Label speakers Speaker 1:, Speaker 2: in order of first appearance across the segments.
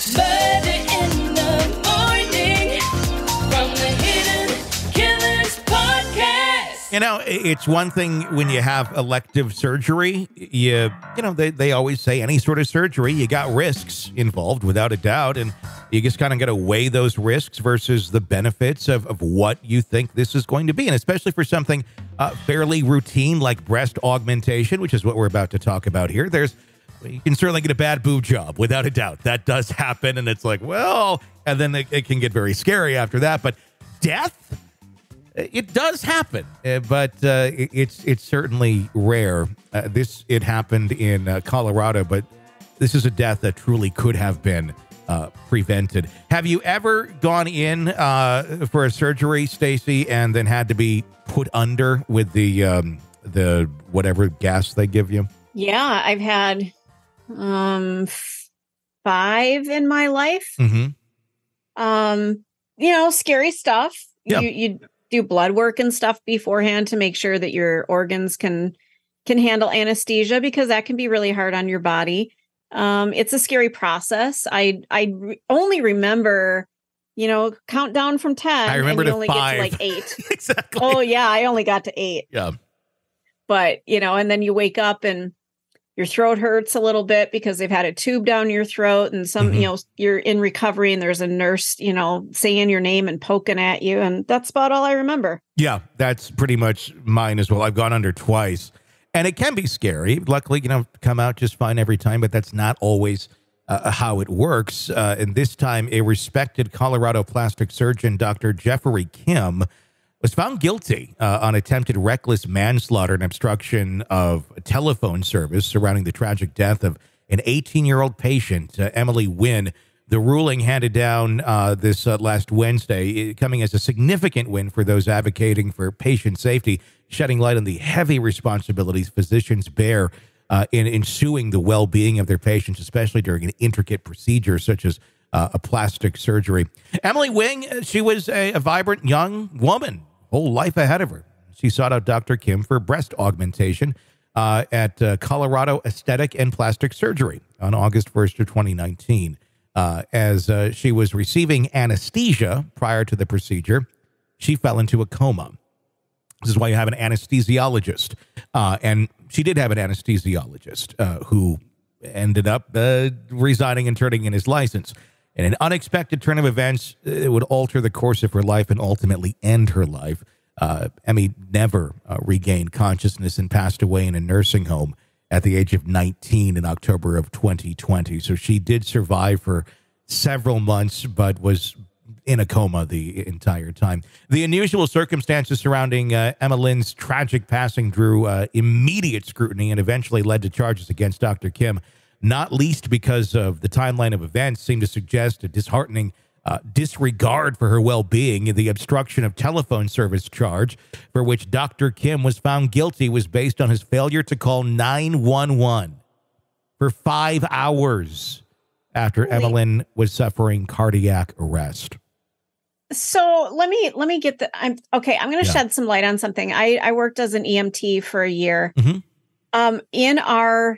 Speaker 1: Murder in the morning from the Hidden Killers podcast.
Speaker 2: You know, it's one thing when you have elective surgery, they always say any sort of surgery, you got risks involved without a doubt. And you just kind of got to weigh those risks versus the benefits of what you think this is going to be. And especially for something fairly routine like breast augmentation, which is what we're about to talk about here. You can certainly get a bad boob job without a doubt. That does happen. And it's like, well, and then it can get very scary after that. But death? It does happen, but it's certainly rare. It happened in Colorado, but this is a death that truly could have been prevented. Have you ever gone in for a surgery, Stacey, and then had to be put under with the whatever gas they give you?
Speaker 3: Yeah, I've had 5 in my life.
Speaker 2: Mm-hmm.
Speaker 3: Scary stuff.
Speaker 2: Yeah.
Speaker 3: You do blood work and stuff beforehand to make sure that your organs can handle anesthesia, because that can be really hard on your body. It's a scary process. I only remember, count down from 10.
Speaker 2: I remember
Speaker 3: and you
Speaker 2: to
Speaker 3: only
Speaker 2: 5.
Speaker 3: get to like 8.
Speaker 2: Exactly.
Speaker 3: Oh yeah, I only got to 8.
Speaker 2: Yeah.
Speaker 3: But and then you wake up and your throat hurts a little bit because they've had a tube down your throat, and some, you're in recovery and there's a nurse, saying your name and poking at you. And that's about all I remember.
Speaker 2: Yeah, that's pretty much mine as well. I've gone under twice, and it can be scary. Luckily, come out just fine every time, but that's not always how it works. And this time, a respected Colorado plastic surgeon, Dr. Geoffrey Kim, was found guilty on attempted reckless manslaughter and obstruction of a telephone service surrounding the tragic death of an 18-year-old patient, Emmalyn Nguyen. The ruling handed down this last Wednesday, coming as a significant win for those advocating for patient safety, shedding light on the heavy responsibilities physicians bear in ensuing the well-being of their patients, especially during an intricate procedure such as a plastic surgery. Emmalyn Nguyen, she was a vibrant young woman, whole life ahead of her. She sought out Dr. Kim for breast augmentation at Colorado Aesthetic and Plastic Surgery on August 1st of 2019. As she was receiving anesthesia prior to the procedure, she fell into a coma. This is why you have an anesthesiologist. And she did have an anesthesiologist who ended up resigning and turning in his license. In an unexpected turn of events, it would alter the course of her life and ultimately end her life. Emmy never regained consciousness and passed away in a nursing home at the age of 19 in October of 2020. So she did survive for several months, but was in a coma the entire time. The unusual circumstances surrounding Emmalyn's tragic passing drew immediate scrutiny and eventually led to charges against Dr. Kim, not least because of the timeline of events seemed to suggest a disheartening disregard for her well-being. The obstruction of telephone service charge for which Dr. Kim was found guilty was based on his failure to call 911 for 5 hours after Emmalyn was suffering cardiac arrest.
Speaker 3: So let me get I'm going to shed some light on something. I worked as an EMT for a year.
Speaker 2: Mm-hmm.
Speaker 3: In our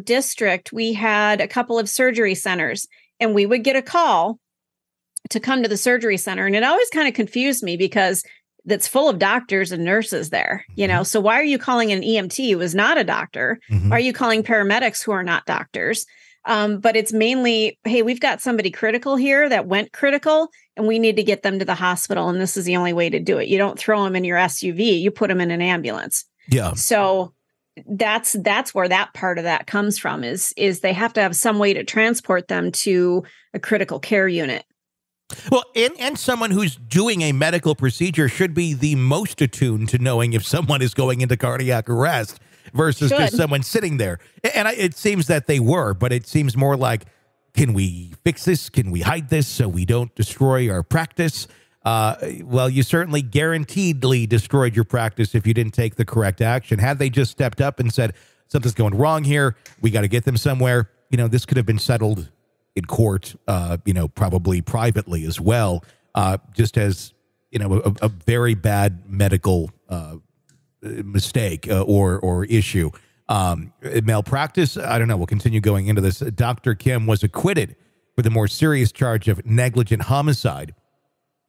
Speaker 3: district, we had a couple of surgery centers, and we would get a call to come to the surgery center. And it always kind of confused me because that's full of doctors and nurses there, so why are you calling an EMT who is not a doctor?
Speaker 2: Mm-hmm.
Speaker 3: Why are you calling paramedics who are not doctors? But it's mainly, hey, we've got somebody critical here that went critical, and we need to get them to the hospital. And this is the only way to do it. You don't throw them in your SUV, you put them in an ambulance.
Speaker 2: Yeah.
Speaker 3: So that's where that part of that comes from is they have to have some way to transport them to a critical care unit.
Speaker 2: Well, and someone who's doing a medical procedure should be the most attuned to knowing if someone is going into cardiac arrest versus just someone sitting there. And it seems that they were, but it seems more like, can we fix this? Can we hide this so we don't destroy our practice? Well, you certainly guaranteedly destroyed your practice if you didn't take the correct action. Had they just stepped up and said, something's going wrong here, we got to get them somewhere, this could have been settled in court, probably privately as well, just as, a very bad medical mistake or issue. Malpractice, I don't know. We'll continue going into this. Dr. Kim was acquitted for the more serious charge of negligent homicide,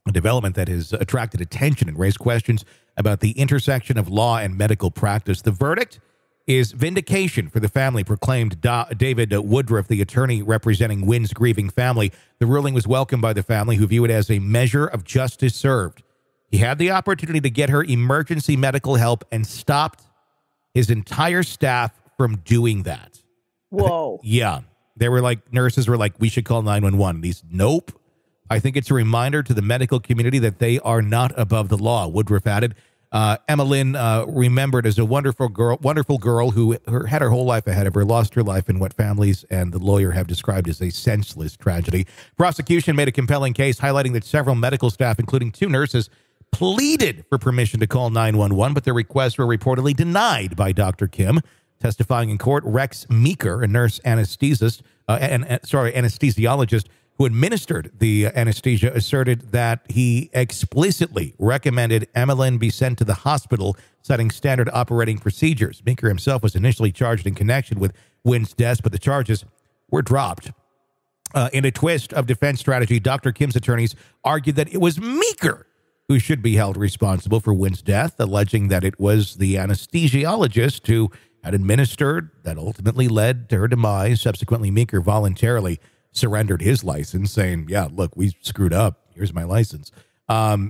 Speaker 2: a development that has attracted attention and raised questions about the intersection of law and medical practice. The verdict is vindication for the family, proclaimed David Woodruff, the attorney representing Nguyen's grieving family. The ruling was welcomed by the family, who view it as a measure of justice served. He had the opportunity to get her emergency medical help and stopped his entire staff from doing that.
Speaker 3: Whoa.
Speaker 2: Yeah. They were like, nurses were like, we should call 911. And he's, nope. I think it's a reminder to the medical community that they are not above the law, Woodruff added. Emmalyn, remembered as a wonderful girl who had her whole life ahead of her, lost her life in what families and the lawyer have described as a senseless tragedy. Prosecution made a compelling case highlighting that several medical staff, including 2 nurses, pleaded for permission to call 911, but their requests were reportedly denied by Dr. Kim. Testifying in court, Rex Meeker, a nurse anesthesiologist who administered the anesthesia, asserted that he explicitly recommended Emmalyn be sent to the hospital, citing standard operating procedures. Meeker himself was initially charged in connection with Nguyen's death, but the charges were dropped. In a twist of defense strategy, Dr. Kim's attorneys argued that it was Meeker who should be held responsible for Nguyen's death, alleging that it was the anesthesiologist who had administered that ultimately led to her demise. Subsequently, Meeker voluntarily surrendered his license, saying, yeah, look, we screwed up. Here's my license.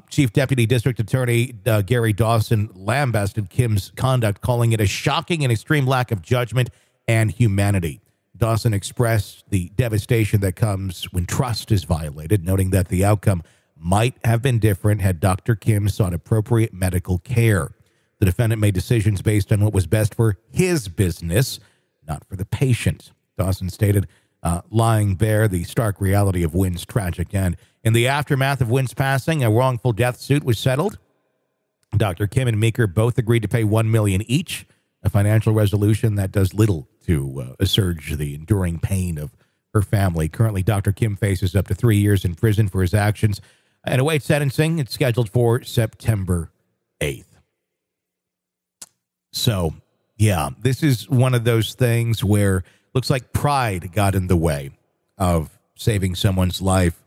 Speaker 2: Chief Deputy District Attorney Gary Dawson lambasted Kim's conduct, calling it a shocking and extreme lack of judgment and humanity. Dawson expressed the devastation that comes when trust is violated, noting that the outcome might have been different had Dr. Kim sought appropriate medical care. The defendant made decisions based on what was best for his business, not for the patient. Dawson stated, lying bare the stark reality of Nguyen's tragic end. In the aftermath of Nguyen's passing, a wrongful death suit was settled. Dr. Kim and Meeker both agreed to pay $1 million each, a financial resolution that does little to assuage the enduring pain of her family. Currently, Dr. Kim faces up to 3 years in prison for his actions and awaits sentencing. It's scheduled for September 8th. So, yeah, this is one of those things where looks like pride got in the way of saving someone's life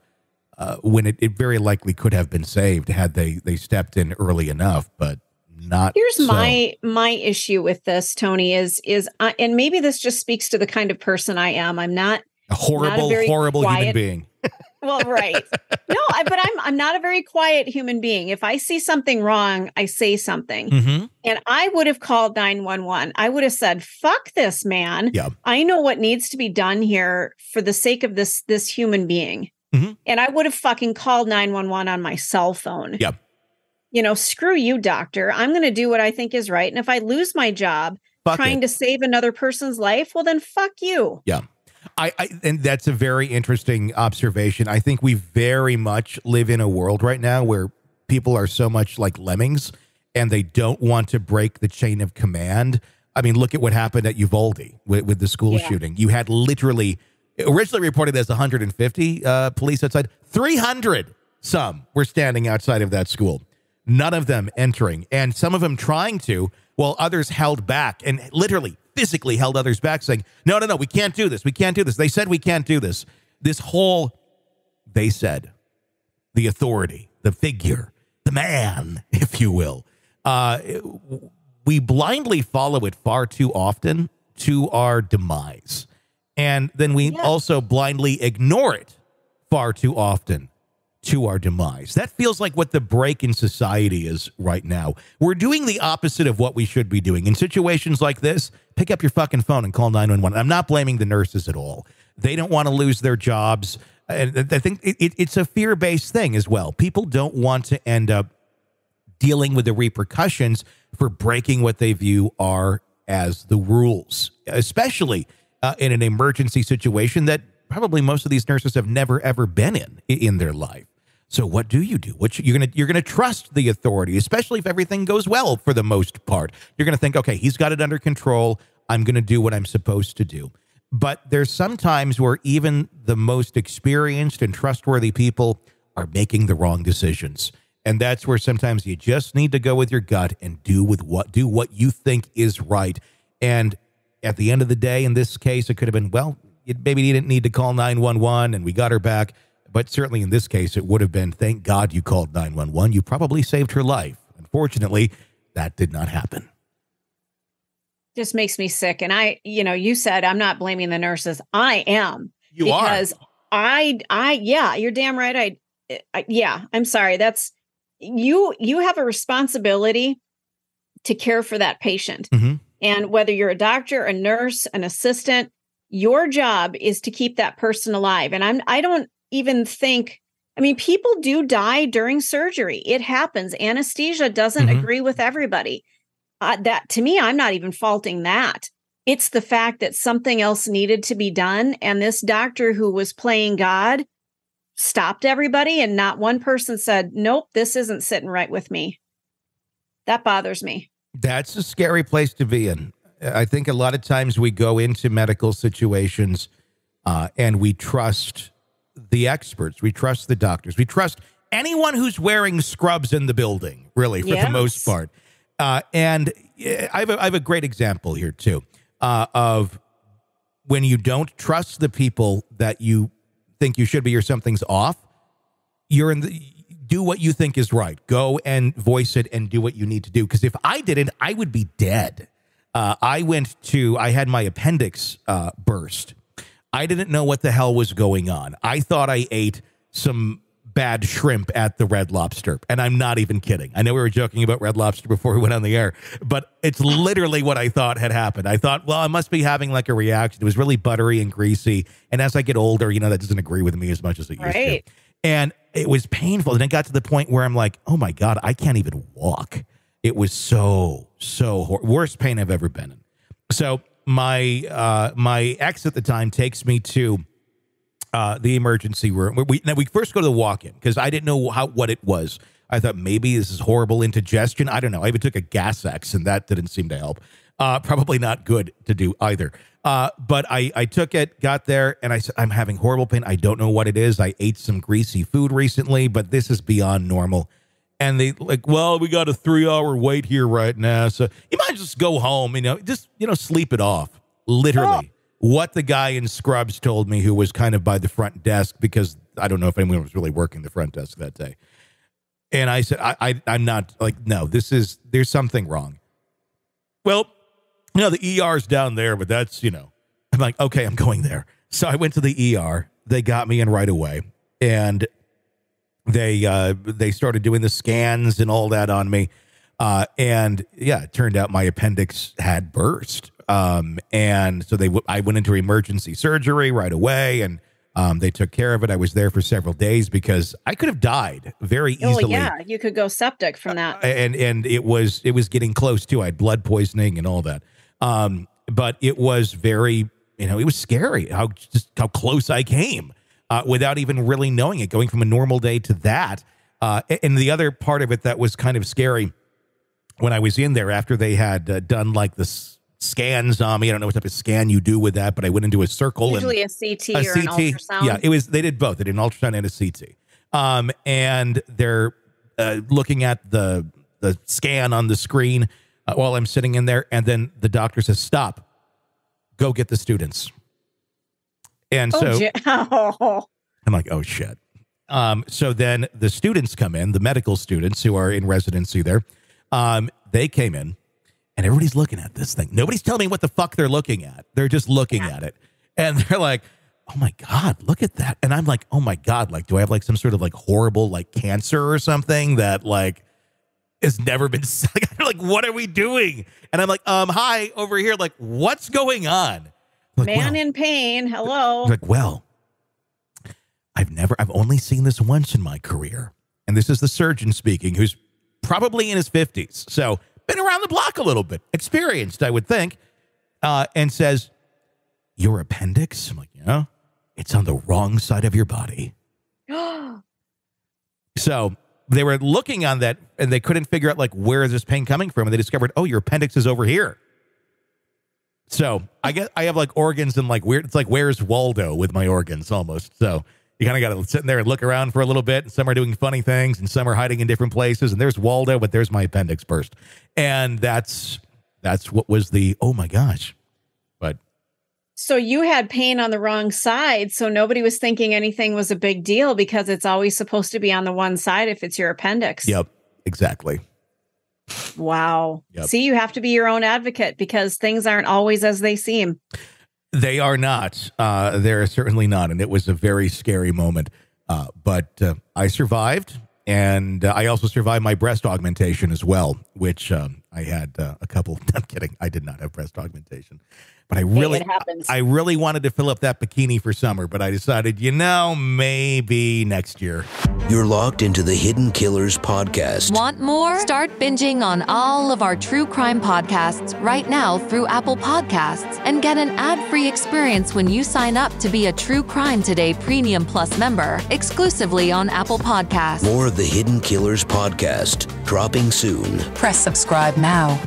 Speaker 2: when it very likely could have been saved had they stepped in early enough, but not.
Speaker 3: Here's
Speaker 2: so.
Speaker 3: my issue with this, Tony, is and maybe this just speaks to the kind of person I am. I'm not
Speaker 2: a horrible human being.
Speaker 3: Well, right. No, but I'm not a very quiet human being. If I see something wrong, I say something.
Speaker 2: Mm-hmm.
Speaker 3: And I would have called 911. I would have said, fuck this, man.
Speaker 2: Yeah.
Speaker 3: I know what needs to be done here for the sake of this human being.
Speaker 2: Mm-hmm.
Speaker 3: And I would have fucking called 911 on my cell phone.
Speaker 2: Yeah.
Speaker 3: You know, screw you, doctor. I'm going to do what I think is right. And if I lose my job trying to save another person's life, well, then fuck you.
Speaker 2: Yeah. And that's a very interesting observation. I think we very much live in a world right now where people are so much like lemmings and they don't want to break the chain of command. I mean, look at what happened at Uvalde with the school shooting. You had literally, originally reported as 150 police outside, 300 some were standing outside of that school. None of them entering, and some of them trying to, while others held back and literally physically held others back, saying, no, we can't do this. We can't do this. They said we can't do this. This whole, they said, the authority, the figure, the man, if you will. We blindly follow it far too often to our demise. And then we also blindly ignore it far too often to our demise. That feels like what the break in society is right now. We're doing the opposite of what we should be doing. In situations like this, pick up your fucking phone and call 911. I'm not blaming the nurses at all. They don't want to lose their jobs. And I think it's a fear-based thing as well. People don't want to end up dealing with the repercussions for breaking what they view are as the rules, especially in an emergency situation that probably most of these nurses have never, ever been in their life. So what do? You're gonna trust the authority, especially if everything goes well for the most part. You're gonna think, okay, he's got it under control. I'm gonna do what I'm supposed to do. But there's some times where even the most experienced and trustworthy people are making the wrong decisions. And that's where sometimes you just need to go with your gut and do what you think is right. And at the end of the day, in this case, it could have been, well, maybe you didn't need to call 911 and we got her back. But certainly in this case, it would have been, thank God you called 911. You probably saved her life. Unfortunately, that did not happen.
Speaker 3: Just makes me sick. And you said I'm not blaming the nurses. I am.
Speaker 2: You are.
Speaker 3: Because yeah, you're damn right. I'm sorry. That's you have a responsibility to care for that patient.
Speaker 2: Mm-hmm.
Speaker 3: And whether you're a doctor, a nurse, an assistant, your job is to keep that person alive. And I don't even think, people do die during surgery. It happens. Anesthesia doesn't agree with everybody. That to me, I'm not even faulting that. It's the fact that something else needed to be done. And this doctor who was playing God stopped everybody. And not one person said, nope, this isn't sitting right with me. That bothers me.
Speaker 2: That's a scary place to be in. I think a lot of times we go into medical situations and we trust the experts. We trust the doctors. We trust anyone who's wearing scrubs in the building, really, for the most part. And I have a great example here, too, of when you don't trust the people that you think you should be or something's off, do what you think is right. Go and voice it and do what you need to do. Because if I didn't, I would be dead. I had my appendix burst. I didn't know what the hell was going on. I thought I ate some bad shrimp at the Red Lobster. And I'm not even kidding. I know we were joking about Red Lobster before we went on the air, but it's literally what I thought had happened. I thought, well, I must be having like a reaction. It was really buttery and greasy. And as I get older, that doesn't agree with me as much as it used to. And it was painful. And it got to the point where I'm like, oh my God, I can't even walk. It was so worst pain I've ever been in. So my ex at the time takes me to the emergency room. We first go to the walk-in because I didn't know what it was. I thought maybe this is horrible indigestion. I don't know. I even took a Gas X and that didn't seem to help. Probably not good to do either. But I took it, got there, and I said, I'm having horrible pain. I don't know what it is. I ate some greasy food recently, but this is beyond normal. And they well, we got a 3-hour wait here right now. So you might just go home, just sleep it off. Literally. What the guy in scrubs told me, who was kind of by the front desk, because I don't know if anyone was really working the front desk that day. And I said, I'm not no, there's something wrong. Well, the ER's down there, but that's, I'm like, okay, I'm going there. So I went to the ER. They got me in right away. And they started doing the scans and all that on me. And yeah, it turned out my appendix had burst. And so I went into emergency surgery right away, and they took care of it. I was there for several days because I could have died very easily.
Speaker 3: Oh yeah, you could go septic from that.
Speaker 2: And it was getting close too. I had blood poisoning and all that. But it was very, it was scary how close I came without even really knowing it, going from a normal day to that. And the other part of it that was kind of scary when I was in there after they had done like the scans on me. I don't know what type of scan you do with that, but I went into a circle.
Speaker 3: Usually a CT or an ultrasound.
Speaker 2: Yeah, they did both. They did an ultrasound and a CT. And they're looking at the scan on the screen while I'm sitting in there. And then the doctor says, stop, go get the students. And I'm like, oh shit. So then the students come in, the medical students who are in residency there. They came in. And everybody's looking at this thing. Nobody's telling me what the fuck they're looking at. They're just looking at it. And they're like, oh my God, look at that. And I'm like, oh my God, do I have some sort of horrible cancer or something that has never been, what are we doing? And I'm like, hi, over here. What's going on?
Speaker 3: Man in pain. Hello.
Speaker 2: Well, I've only seen this once in my career. And this is the surgeon speaking, who's probably in his 50s. So been around the block a little bit, experienced, I would think, and says, your appendix? I'm like, yeah, it's on the wrong side of your body. So they were looking on that, and they couldn't figure out, where is this pain coming from? And they discovered, oh, your appendix is over here. So I guess I have, organs and, weird, it's like, where's Waldo with my organs, almost. So you kind of got to sit in there and look around for a little bit. And some are doing funny things and some are hiding in different places. And there's Waldo, but there's my appendix burst. And that's what was oh my gosh. But
Speaker 3: So you had pain on the wrong side, so nobody was thinking anything was a big deal because it's always supposed to be on the one side if it's your appendix.
Speaker 2: Yep, exactly.
Speaker 3: Wow.
Speaker 2: Yep.
Speaker 3: See, you have to be your own advocate because things aren't always as they seem.
Speaker 2: They are not. They're certainly not. And it was a very scary moment. But I survived. And I also survived my breast augmentation as well, which I had a couple. I'm kidding. I did not have breast augmentation. But I really wanted to fill up that bikini for summer, but I decided, maybe next year.
Speaker 4: You're locked into the Hidden Killers podcast.
Speaker 5: Want more? Start binging on all of our true crime podcasts right now through Apple Podcasts and get an ad-free experience when you sign up to be a True Crime Today Premium Plus member exclusively on Apple Podcasts.
Speaker 4: More of the Hidden Killers podcast dropping soon.
Speaker 6: Press subscribe now.